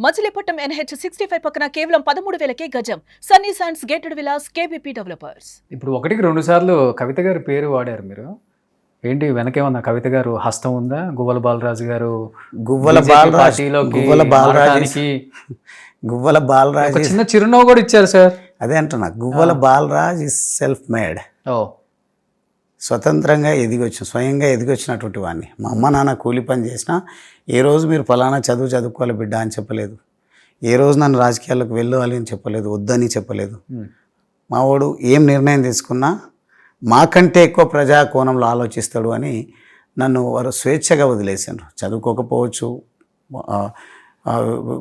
Machilipatnam NH 65 పక్కన కేవలం 13,000కే గజం. Sunny sands gated Vilas KBP developers. ఇప్పుడు ఒకటికి 2 సార్లు కవిత గారి పేరు వాడారు మీరు. ఏంటి వెనకేమన్నా కవిత గారు హస్తం ఉందా? గువ్వల బాలరాజు గారు గువ్వల బాలరాజ్ చిన్న చిరునవ్వు కూడా ఇచ్చారు సార్. అదే అంటున్నా, గువ్వల బాలరాజ్ ఇస్ సెల్ఫ్ మేడ్. స్వతంత్రంగా స్వయంగా ఎదిగొచ్చినటువంటి వాడిని. మా అమ్మ నాన్న కూలి పని చేసినా ఏ రోజు మీరు ఫలానా చదువుకోవాలి బిడ్డ అని చెప్పలేదు. ఏ రోజు నన్ను రాజకీయాల్లోకి వెళ్ళాలి అని చెప్పలేదు, వద్దని చెప్పలేదు. మా వాడు ఏం నిర్ణయం తీసుకున్నా మాకంటే ఎక్కువ ప్రజా కోణంలో ఆలోచిస్తాడు అని నన్ను వారు స్వేచ్ఛగా వదిలేశారు. చదువుకోకపోవచ్చు,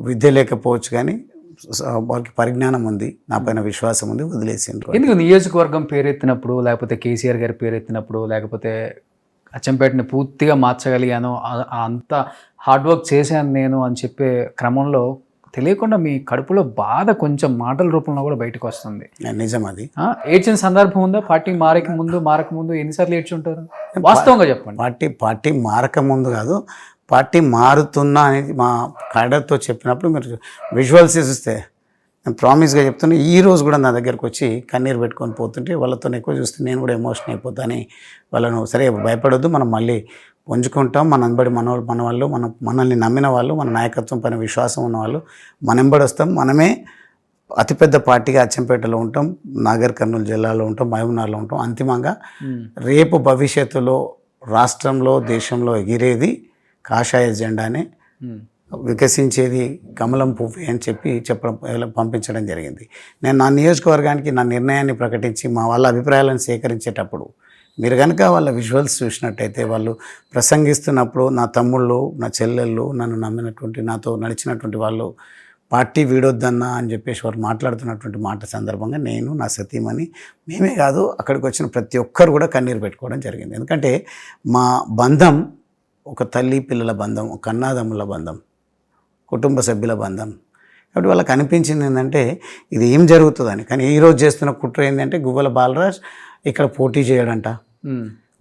విద్య లేకపోవచ్చు, కానీ వారికి పరిజ్ఞానం ఉంది, నా పైన విశ్వాసం ఉంది, వదిలేసిండ్రు. ఎందుకు నియోజకవర్గం పేరెత్తినప్పుడు, లేకపోతే కేసీఆర్ గారి పేరెత్తినప్పుడు, లేకపోతే అచ్చంపేటని పూర్తిగా మార్చగలిగాను, అంత హార్డ్ వర్క్ చేశాను నేను అని చెప్పే క్రమంలో తెలియకుండా మీ కడుపులో బాధ కొంచెం మాటల రూపంలో కూడా బయటకు వస్తుంది. నిజం. అది ఏడ్చిన సందర్భం ఉందా? పార్టీ మారక ముందు ఎన్నిసార్లు ఏడ్చి ఉంటారు? వాస్తవంగా చెప్పండి. పార్టీ మారక ముందు కాదు, పార్టీ మారుతున్నా అనేది మా క్యాడర్తో చెప్పినప్పుడు మీరు విజువల్స్ చూస్తే నేను ప్రామిస్గా చెప్తున్నా, ఈ రోజు కూడా నా దగ్గరకు వచ్చి కన్నీరు పెట్టుకొని పోతుంటే వాళ్ళతో ఎక్కువ చూస్తే నేను కూడా ఎమోషన్ అయిపోతాను. వాళ్ళను సరే భయపడొద్దు, మనం మళ్ళీ పుంజుకుంటాం, మనంబడి మన వాళ్ళు మనల్ని నమ్మిన వాళ్ళు, మన నాయకత్వం పైన విశ్వాసం ఉన్న వాళ్ళు మనంబడి వస్తాం. మనమే అతిపెద్ద పార్టీగా అచ్చంపేటలో ఉంటాం, నాగర్ కర్నూలు జిల్లాలో ఉంటాం, మహబూబ్నగర్లో ఉంటాం. అంతిమంగా రేపు భవిష్యత్తులో రాష్ట్రంలో దేశంలో ఎగిరేది కాషాయ జెండానే, వికసించేది కమలం పువ్వు అని పంపించడం జరిగింది. నేను నా నియోజకవర్గానికి నా నిర్ణయాన్ని ప్రకటించి మా వాళ్ళ అభిప్రాయాలను సేకరించేటప్పుడు మీరు కనుక వాళ్ళ విజువల్స్ చూసినట్టయితే, వాళ్ళు ప్రసంగిస్తున్నప్పుడు నా తమ్ముళ్ళు, నా చెల్లెళ్ళు, నన్ను నమ్మినటువంటి, నాతో నడిచినటువంటి వాళ్ళు పార్టీ వీడొద్దన్నా అని చెప్పేసి వారు మాట్లాడుతున్నటువంటి మాట సందర్భంగా నేను, నా సతీమణి, మేమే కాదు అక్కడికి వచ్చిన ప్రతి ఒక్కరు కూడా కన్నీరు పెట్టుకోవడం జరిగింది. ఎందుకంటే మా బంధం ఒక తల్లి పిల్లల బంధం, ఒక అన్నాదమ్ముల బంధం, కుటుంబ సభ్యుల బంధం. కాబట్టి వాళ్ళకి అనిపించింది ఏంటంటే ఇది ఏం జరుగుతుందని. కానీ ఈరోజు చేస్తున్న కుట్ర ఏంటంటే గువ్వల బాలరాజ్ ఇక్కడ పోటీ చేయడంట,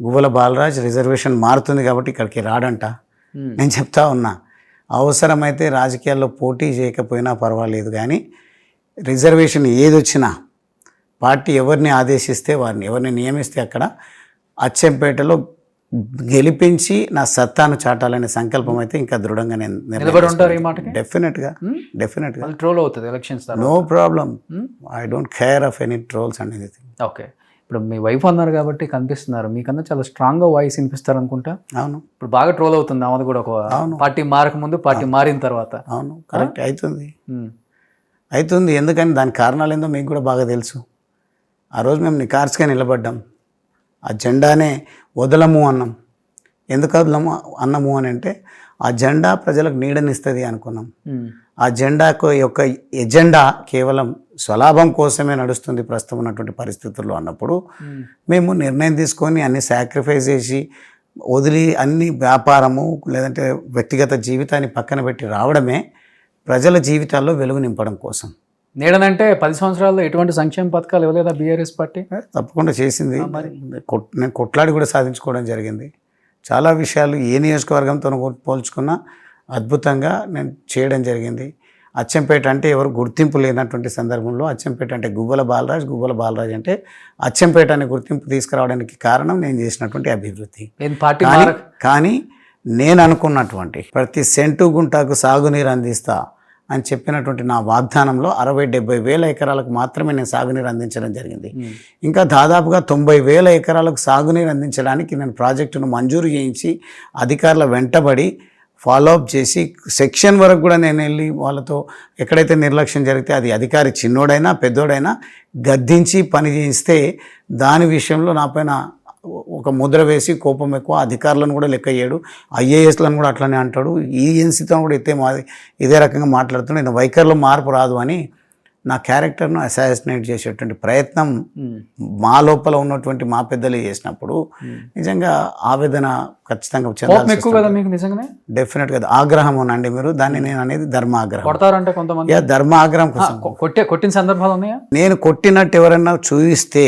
గువ్వల బాలరాజ్ రిజర్వేషన్ మారుతుంది కాబట్టి ఇక్కడికి రాడంట. నేను చెప్తా ఉన్నా, అవసరమైతే రాజకీయాల్లో పోటీ చేయకపోయినా పర్వాలేదు, కానీ రిజర్వేషన్ ఏది వచ్చినా పార్టీ ఎవరిని ఆదేశిస్తే వారిని, ఎవరిని నియమిస్తే అక్కడ అచ్చంపేటలో గెలిపించి నా సత్తాను చాటాలనే సంకల్పం అయితే ఇంకా దృఢంగా నేను డెఫినెట్గా ట్రోల్ అవుతుంది elections, no problem. I don't care of any trolls and anything. Okay, ఇప్పుడు మీ వైఫ్ అన్నారు కాబట్టి కనిపిస్తున్నారు, మీకన్నా చాలా స్ట్రాంగ్గా వాయిస్ వినిపిస్తారు అనుకుంటా. అవును, ఇప్పుడు బాగా ట్రోల్ అవుతుంది ఆమెది కూడా, ఒక పార్టీ మారక ముందు, పార్టీ మారిన తర్వాత. అవును, కరెక్ట్ అవుతుంది. ఎందుకని దాని కారణాలు ఏందో మీకు కూడా బాగా తెలుసు. ఆ రోజు మేము నికార్స్గా నిలబడ్డాం, ఆ జెండానే వదలము అన్నాం. ఎందుకు వదలము అన్నము అని అంటే ఆ జెండా ప్రజలకు నీడనిస్తుంది అనుకున్నాం. ఆ జెండాకు యొక్క ఎజెండా కేవలం స్వలాభం కోసమే నడుస్తుంది ప్రస్తుతం ఉన్నటువంటి పరిస్థితుల్లో అన్నప్పుడు మేము నిర్ణయం తీసుకొని అన్ని సాక్రిఫైస్ చేసి వదిలి అన్ని వ్యాపారము లేదంటే వ్యక్తిగత జీవితాన్ని పక్కన పెట్టి రావడమే ప్రజల జీవితాల్లో వెలుగు నింపడం కోసం. నీడనంటే 10 సంవత్సరాల్లో ఎటువంటి సంక్షేమ పథకాలు ఇవ్వలేదా బీఆర్ఎస్ పార్టీ? తప్పకుండా చేసింది. నేను కొట్లాడి కూడా సాధించుకోవడం జరిగింది. చాలా విషయాలు ఏ నియోజకవర్గంతో పోల్చుకున్నా అద్భుతంగా నేను చేయడం జరిగింది. అచ్చంపేట అంటే ఎవరు గుర్తింపు లేనటువంటి సందర్భంలో అచ్చంపేట అంటే గువ్వల బాలరాజ్ అంటే అచ్చంపేట అనే గుర్తింపు తీసుకురావడానికి కారణం నేను చేసినటువంటి అభివృద్ధి. కానీ నేను అనుకున్నటువంటి ప్రతి సెంటు గుంటకు సాగునీరు అందిస్తా అని చెప్పినటువంటి నా వాగ్దానంలో 60-70 వేల ఎకరాలకు మాత్రమే నేను సాగునీరు అందించడం జరిగింది. ఇంకా దాదాపుగా 90,000 ఎకరాలకు సాగునీరు అందించడానికి నేను ప్రాజెక్టును మంజూరు చేయించి అధికారుల వెంటబడి ఫాలోఅప్ చేసి సెక్షన్ వరకు కూడా నేను వెళ్ళి వాళ్ళతో ఎక్కడైతే నిర్లక్ష్యం జరిగితే అది అధికారి చిన్నోడైనా పెద్దోడైనా గద్దించి పని చేయిస్తే దాని విషయంలో నా పైన ఒక ముద్ర వేసి కోపం ఎక్కువ, అధికారులను కూడా లెక్క చేయడు, ఐఏఎస్లను కూడా అట్లనే అంటాడు, ఈఎన్సీతో కూడా ఇదే రకంగా మాట్లాడుతున్నాడు. నేను వైఖరిలో మార్పు రాదు అని నా క్యారెక్టర్ను అసాసినేట్ చేసేటువంటి ప్రయత్నం మా లోపల ఉన్నటువంటి మా పెద్దలు చేసినప్పుడు నిజంగా ఆవేదన ఖచ్చితంగా చెందాలి. డెఫినెట్గా ఆగ్రహం అనండి మీరు దాన్ని, నేను అనేది ధర్మాగ్రహం. ధర్మాగ్రహం కోసం కొట్టిన సందర్భాలు ఉన్నాయా? నేను కొట్టినట్టు ఎవరన్నా చూపిస్తే,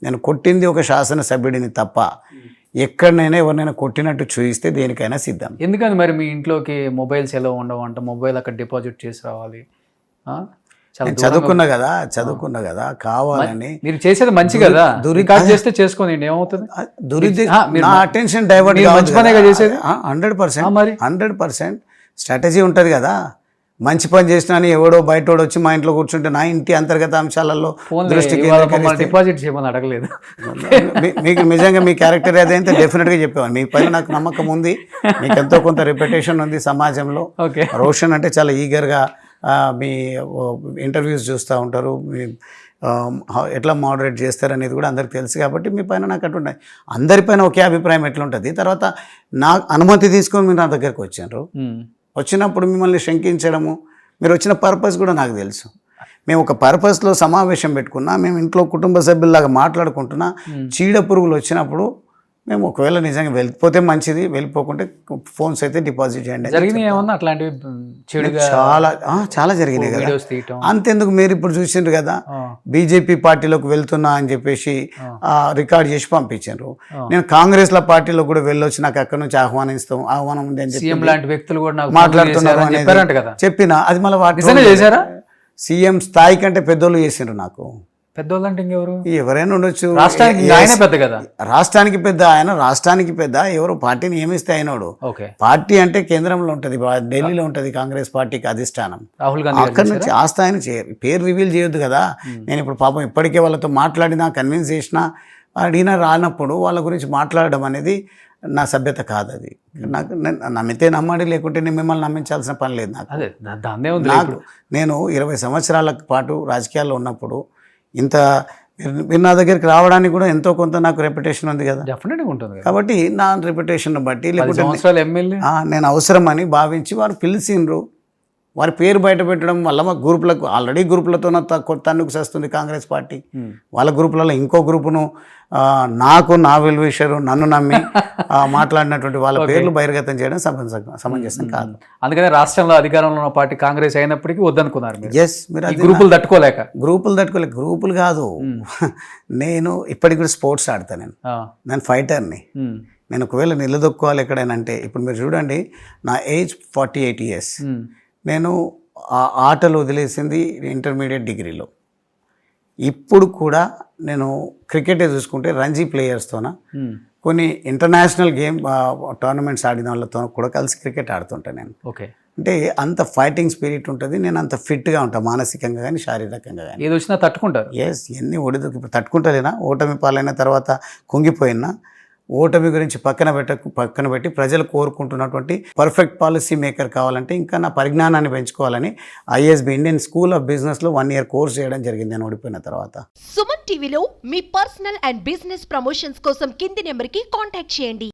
నేను కొట్టింది ఒక శాసనసభ్యుడిని తప్ప ఎక్కడనైనా ఎవరినైనా కొట్టినట్టు చూయిస్తే దేనికైనా సిద్ధం. ఎందుకని మరి మీ ఇంట్లోకి మొబైల్స్ ఎలా ఉండవు అంట, మొబైల్ అక్కడ డిపాజిట్ చేసి రావాలి? చాలా నేను చదువుకున్నా కదా కావాలని. మీరు చేసేది మంచి కదా, రికార్డ్ చేస్తే చేసుకోండి, ఏమవుతుంది? నా అటెన్షన్ డైవర్ట్ మంచి పనేగా చేసేది. 100% స్ట్రాటజీ ఉంటుంది కదా. మంచి పని చేసినా అని ఎవడో బయటోడు వచ్చి మా ఇంట్లో కూర్చుంటే నా ఇంటి అంతర్గత అంశాలలో డిపాజిట్ చేయమని అడగలేదు. మీకు నిజంగా మీ క్యారెక్టర్ అదైతే డెఫినెట్గా చెప్పేవాడు. మీ పైన నాకు నమ్మకం ఉంది, మీకు ఎంతో కొంత రెప్యుటేషన్ ఉంది సమాజంలో. రోషన్ అంటే చాలా ఈగర్గా మీ ఇంటర్వ్యూస్ చూస్తూ ఉంటారు, మీ ఎట్లా మోడరేట్ చేస్తారు అనేది కూడా అందరికి తెలుసు. కాబట్టి మీ పైన నాకు అటు ఉన్నాయి. అందరిపైన ఒకే అభిప్రాయం ఎట్లుంటుంది. తర్వాత నా అనుమతి తీసుకొని మీరు నా దగ్గరకు వచ్చారు. వచ్చినప్పుడు మిమ్మల్ని శంకించడము, మీరు వచ్చిన పర్పస్ కూడా నాకు తెలుసు. మేము ఒక పర్పస్లో సమావేశం పెట్టుకున్నా, మేము ఇంట్లో కుటుంబ సభ్యుల్లాగా మాట్లాడుకుంటున్నా, చీడ పురుగులు వచ్చినప్పుడు మేము ఒకవేళ నిజంగా వెళ్ళిపోతే మంచిది, వెళ్ళిపోకుంటే ఫోన్స్ అయితే డిపాజిట్ చేయండి. చాలా జరిగినాయి కదా. అంతెందుకు, మీరు ఇప్పుడు చూసిండ్రు కదా బీజేపీ పార్టీలోకి వెళ్తున్నా అని చెప్పేసి రికార్డ్ చేసి పంపించారు. నేను కాంగ్రెస్ల పార్టీలో కూడా వెళ్ళొచ్చి నాకు అక్కడ నుంచి ఆహ్వానం ఉంది అని చెప్పి మాట్లాడుతున్నారు అనేది చెప్పిన. అది మళ్ళీ వాటి సీఎం స్థాయి కంటే పెద్దోళ్ళు చేసిండ్రు. నాకు పెద్దోళ్ళంటే ఇంకెవరు? ఎవరైనా ఉండొచ్చు. రాష్ట్రానికి పెద్ద ఆయన, రాష్ట్రానికి పెద్ద ఎవరు పార్టీని నియమిస్తే అయినాడు. పార్టీ అంటే కేంద్రంలో ఉంటుంది, ఢిల్లీలో ఉంటుంది కాంగ్రెస్ పార్టీకి అధిష్టానం. రాహుల్ గాంధీ అక్కడి నుంచి ఆ స్థాయిని పేరు రివీల్ చేయొద్దు కదా. నేను ఇప్పుడు పాపం ఇప్పటికే వాళ్ళతో మాట్లాడినా, కన్విన్స్ చేసినా, అడిగినా రానప్పుడు వాళ్ళ గురించి మాట్లాడడం అనేది నా సభ్యత కాదు. అది నాకు నమ్మితే నమ్మడి, లేకుంటే నేను మిమ్మల్ని నమ్మించాల్సిన పని లేదు నాకు. నేను 20 సంవత్సరాల పాటు రాజకీయాల్లో ఉన్నప్పుడు ఇంత మీరు నా దగ్గరికి రావడానికి కూడా ఎంతో కొంత నాకు రెప్యుటేషన్ ఉంది కదా. డెఫినెట్గా ఉంటుంది. కాబట్టి నా రెప్యుటేషన్ బట్టి, లేకుంటే నేను అవసరం అని భావించి వారు పిలిచిండ్రు. వారి పేరు బయట పెట్టడం వల్ల మా గ్రూపులకు, ఆల్రెడీ గ్రూపులతో తన్నుకు వస్తుంది కాంగ్రెస్ పార్టీ. వాళ్ళ గ్రూపులలో ఇంకో గ్రూపును నా వెల్విషరు నన్ను నమ్మి మాట్లాడినటువంటి వాళ్ళ పేర్లు బహిర్గతం చేయడం సమంజసం కాదు. అందుకనే రాష్ట్రంలో అధికారంలో ఉన్న పార్టీ కాంగ్రెస్ అయినప్పటికీ వద్దనుకున్నారు. మీరు గ్రూపులు తట్టుకోలేక. గ్రూపులు కాదు. నేను ఇప్పటికి కూడా స్పోర్ట్స్ ఆడతాను. నేను ఫైటర్ని. నేను ఒకవేళ నిలదొక్కోవాలి ఎక్కడైనా అంటే, ఇప్పుడు మీరు చూడండి, నా ఏజ్ 48 years. నేను ఆ ఆటలు వదిలేసింది ఇంటర్మీడియట్ డిగ్రీలో. ఇప్పుడు కూడా నేను క్రికెటే చూసుకుంటే రంజీ ప్లేయర్స్తోన, కొన్ని ఇంటర్నేషనల్ టోర్నమెంట్స్ ఆడిన వాళ్ళతో కూడా కలిసి క్రికెట్ ఆడుతుంటాను నేను. అంటే అంత ఫైటింగ్ స్పిరిట్ ఉంటుంది. నేను అంత ఫిట్గా ఉంటాను, మానసికంగా కానీ శారీరకంగా కానీ. ఏది వచ్చినా తట్టుకుంటారు. ఎన్ని ఒడిదుకు తట్టుకుంటలేనా. ఓటమి పాలైన తర్వాత కుంగిపోయినా, ఓటమి గురించి పక్కన పెట్టి ప్రజలు కోరుకుంటున్నటువంటి పర్ఫెక్ట్ పాలసీ మేకర్ కావాలంటే ఇంకా నా పరిజ్ఞానాన్ని పెంచుకోవాలని ISB ఇండియన్ స్కూల్ ఆఫ్ బిజినెస్లో 1 year కోర్స్ చేయడం జరిగింది నేను ఓడిపోయిన తర్వాత. సుమన్ టీవీలో మీ పర్సనల్ అండ్ బిజినెస్ ప్రమోషన్స్ కోసం కింది నెంబర్కి కాంటాక్ట్ చేయండి.